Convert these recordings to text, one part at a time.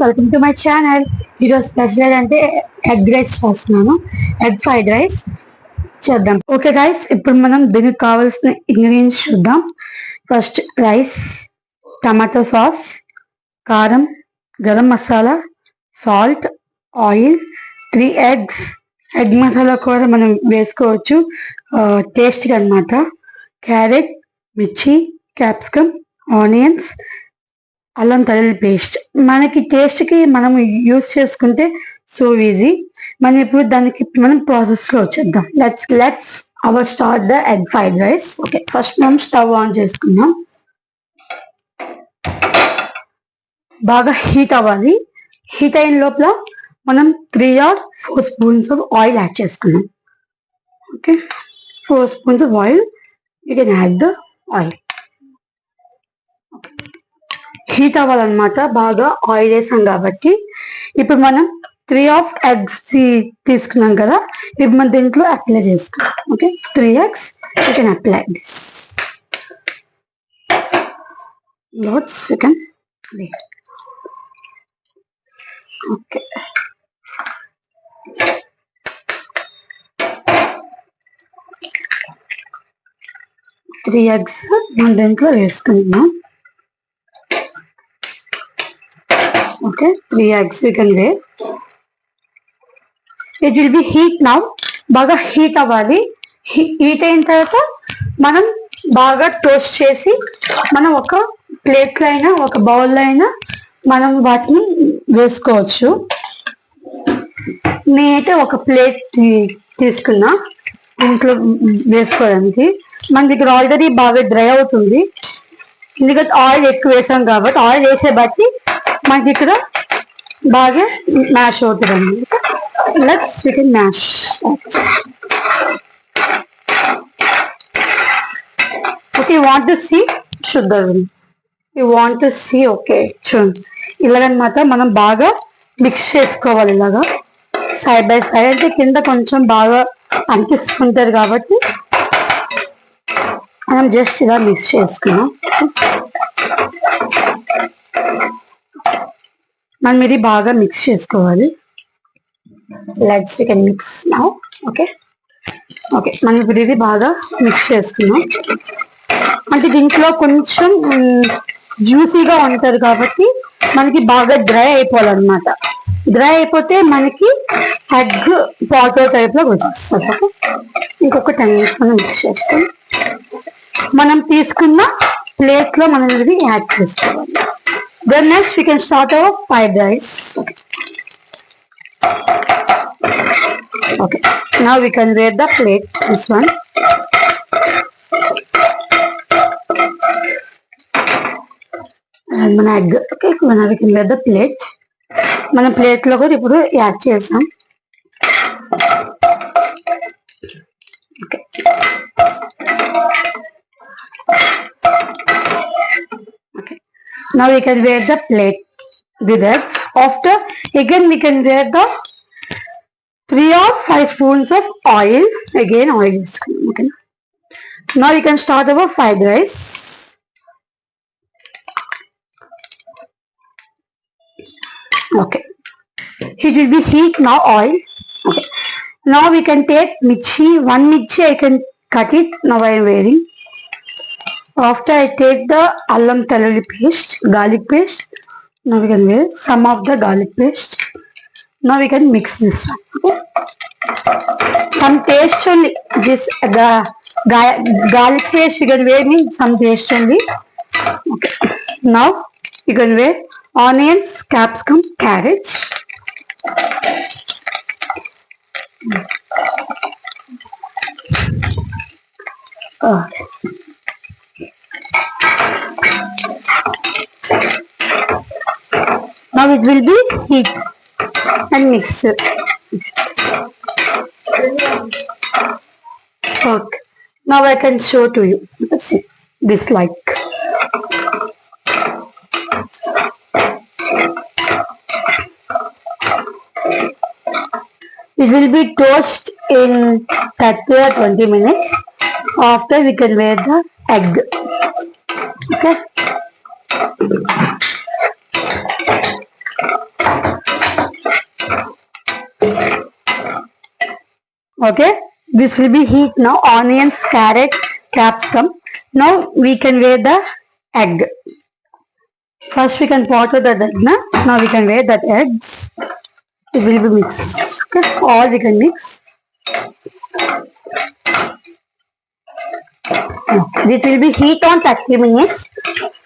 Welcome to my channel. ఈరోజు special అంటే egg rice చేస్తున్నాను. ఎగ్ ఫ్రైడ్ రైస్ చేద్దాం. ఓకే గైస్, ఇప్పుడు మనం దీనికి కావాల్సిన ఇంగ్రీడియంట్స్ చూద్దాం. ఫస్ట్ రైస్, టమాటో సాస్, కారం, garam masala, salt, oil, 3 eggs. Egg masala కూడా మనం వేసుకోవచ్చు టేస్ట్కి అనమాట. క్యారెట్, మిర్చి, క్యాప్సికమ్, ఆనియన్స్, అల్లం వెల్లుల్లి పేస్ట్. మనకి టేస్ట్కి మనం యూస్ చేసుకుంటే సో ఈజీ. మనం ఇప్పుడు దానికి మనం ప్రాసెస్లో వచ్చేద్దాం. Let's our start the egg fried rice. Okay, first మనం స్టవ్ ఆన్ చేసుకుందాం. బాగా హీట్ అవ్వాలి. హీట్ అయిన లోపల మనం 3 or 4 spoons of oil add చేసుకున్నాం. Okay, 4 spoons of oil. You can add the oil. Heat అవ్వాలన్నమాట. బాగా ఆయిల్ వేసాం కాబట్టి ఇప్పుడు మనం 3 eggs తీసుకున్నాం కదా, ఇప్పుడు మనం దీంట్లో అప్లై చేసుకున్నాం. Okay, 3 eggs you can apply this. Lots you can లే. ఓకే, 3 eggs మనం దీంట్లో వేసుకుంటున్నాం. Okay, 3 eggs we can weigh. It will be heat now. బాగా హీట్ అవ్వాలి. హీట్ అయిన తర్వాత మనం బాగా టోస్ట్ చేసి మనం ఒక ప్లేట్లో అయినా ఒక బౌల్లో అయినా మనం వాటిని వేసుకోవచ్చు. నేనైతే ఒక ప్లేట్ తీసుకున్నా ఇంట్లో వేసుకోవడానికి. మన దగ్గర ఆల్రెడీ బాగా డ్రై అవుతుంది, ఎందుకంటే ఆయిల్ ఎక్కువ వేసాం కాబట్టి. ఆయిల్ వేసే బట్టి మనకి ఇక్కడ బాగా మ్యాష్ అవుతుంది అన్నమాట. Let's you can mash. Okay, you want to see, చూద్దాం. You want to see. Okay, చూడండి ఇలాగనమాట. మనం బాగా మిక్స్ చేసుకోవాలి ఇలాగా సైడ్ బై సైడ్. అంటే కింద కొంచెం బాగా అనిపిస్తుంటారు కాబట్టి మనం జస్ట్ ఇలా మిక్స్ చేసుకున్నాం. మనం ఇది బాగా మిక్స్ చేసుకోవాలి. Let's you can mix now. Okay okay, మనం ఇప్పుడు ఇది బాగా మిక్స్ చేసుకున్నాం. అంటే దీంట్లో కొంచెం జ్యూసీగా ఉంటుంది కాబట్టి మనకి బాగా డ్రై అయిపోవాలన్నమాట. డ్రై అయిపోతే మనకి ఎగ్ పాటో టైప్లో వచ్చేస్తుంది. ఓకే, ఇంకొక 10 minutes మనం మిక్స్ చేసుకొని మనం తీసుకున్న ప్లేట్లో మనం ఇది యాడ్ చేసుకోవాలి. Then next we can start our fried rice. Okay, now we can wear the plate, this one. And మన egg. Okay, now we can wear the plate. మన ప్లేట్ లో కూడా ఇప్పుడు యాడ్ చేసాం. Okay. Okay. Now we can wear the plate with eggs. After again we can wear the 3 or 5 spoons of oil. Again oil is coming. Okay. Now we can start our fried rice. Okay. It will be heat now oil. Okay. Now we can take mirchi. 1 mirchi I can cut it. Now I am wearing. After I take the allam velullai paste, garlic paste. Now we can wear some of the garlic paste. Now we can mix this one. Okay? Some taste only. This the garlic paste we can wear some taste only. Okay. Now you can wear onions, capsicum, carrots. Okay. Now it will be heat and mix. Okay. Now I can show to you. Let's see this like. It will be toast in 30 or 20 minutes. After we can wear the egg. Okay. Okay, this will be heat now. Onions, carrot, capsicum. Now we can weigh the egg. First we can water the egg. Now we can weigh that eggs. It will be mixed. Okay, all we can mix. It will be heat on 30 minutes.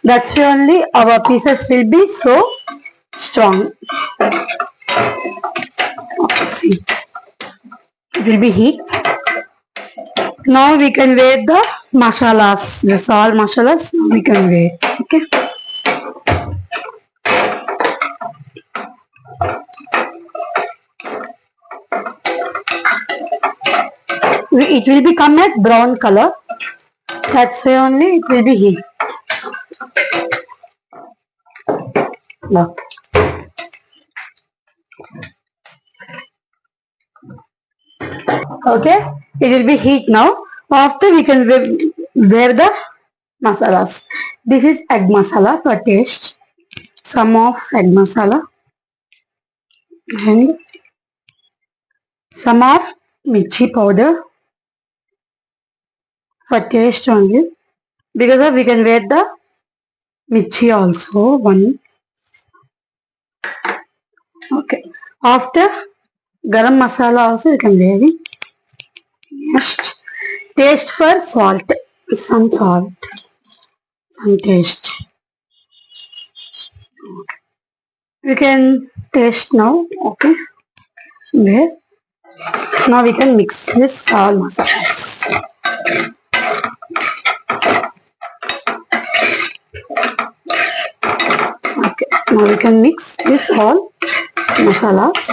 That's why only our pieces will be so strong. Okay, see. It will be heat. Now we can weigh the masalas. This all masalas we can weigh. Okay. It will become a brown color. That's why only it will be heat. Look. Okay, it will be heat now. After we can wear the masalas. This is egg masala for taste. Some of egg masala and some of mirchi powder for taste only. Because of we can wear the mirchi also one. Okay, after garam masala also we can wear it. Next, taste for salt. Some salt, some taste. We can taste now. Okay, there. Now we can mix this all masalas. Okay, now we can mix this all masalas.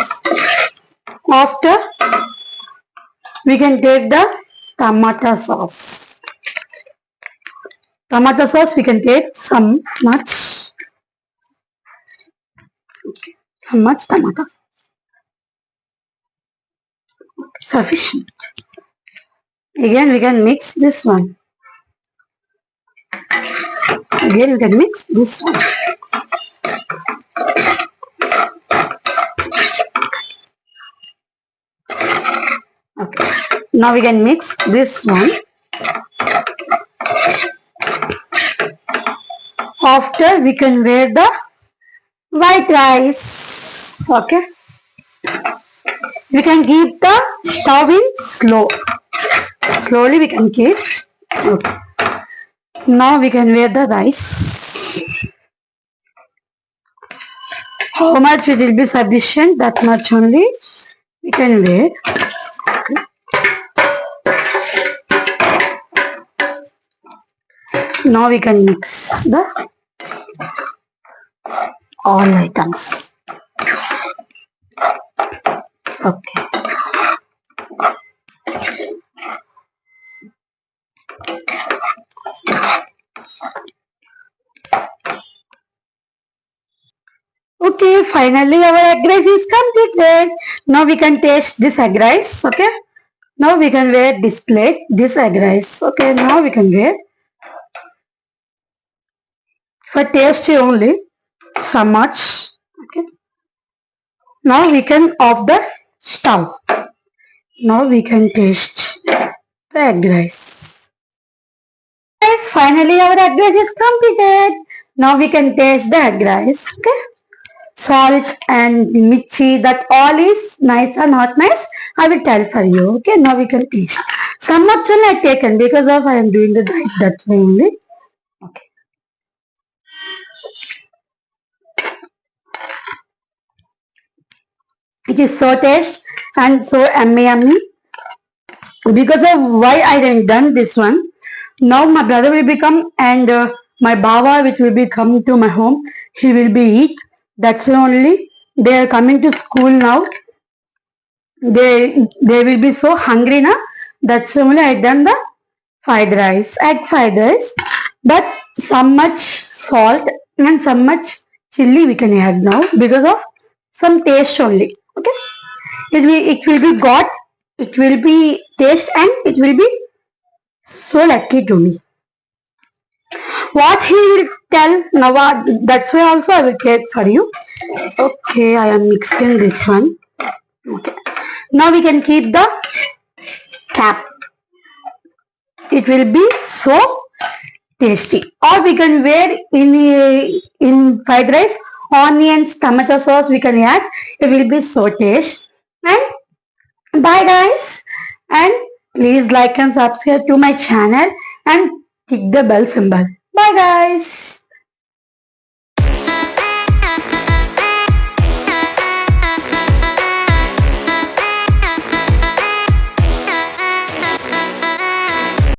After we can take the tomato sauce. Tomato sauce we can take some much. Okay, some much tomato sauce. Sufficient. Again we can mix this one. Again we can mix this one. Okay. Now we can mix this one. After we can wear the white rice. Okay. We can keep the stove in slow. Slowly we can keep. Okay. Now we can wear the rice. How much it will be sufficient, that much only we can wear. Okay. Now we can mix the all items. Okay. Okay, finally our egg rice is completed. Now we can taste this egg rice. Okay. Now we can wear this plate, this egg rice. Okay, now we can wear. For taste only, some much. Okay. Now we can off the stove. Now we can taste the egg rice. Guys, finally our egg rice is completed. Now we can taste the egg rice. Okay. Salt and mirchi, that all is nice or not nice, I will tell for you. Okay, now we can taste. Some much only I taken because of I am doing the diet, that's why only. Okay. It is so taste and so yummy. Because of why I didn't done this one. Now my brother will become and my baba which will be come to my home, he will be eat. That's only they are coming to school now. They will be so hungry now. That's only I done the fried rice, egg fried rice. But some much salt and some much chili we can add now because of some taste only. Okay, it will be got. It will be taste and it will be so lucky to me. What he will tell now, that's why also I will take for you. Okay, I am mixing this one. Okay. Now we can keep the cap. It will be so tasty. Or we can wear in fried rice onions, tomato sauce. We can add. It will be so tasty. And bye guys. And please like and subscribe to my channel and click the bell symbol. Bye guys.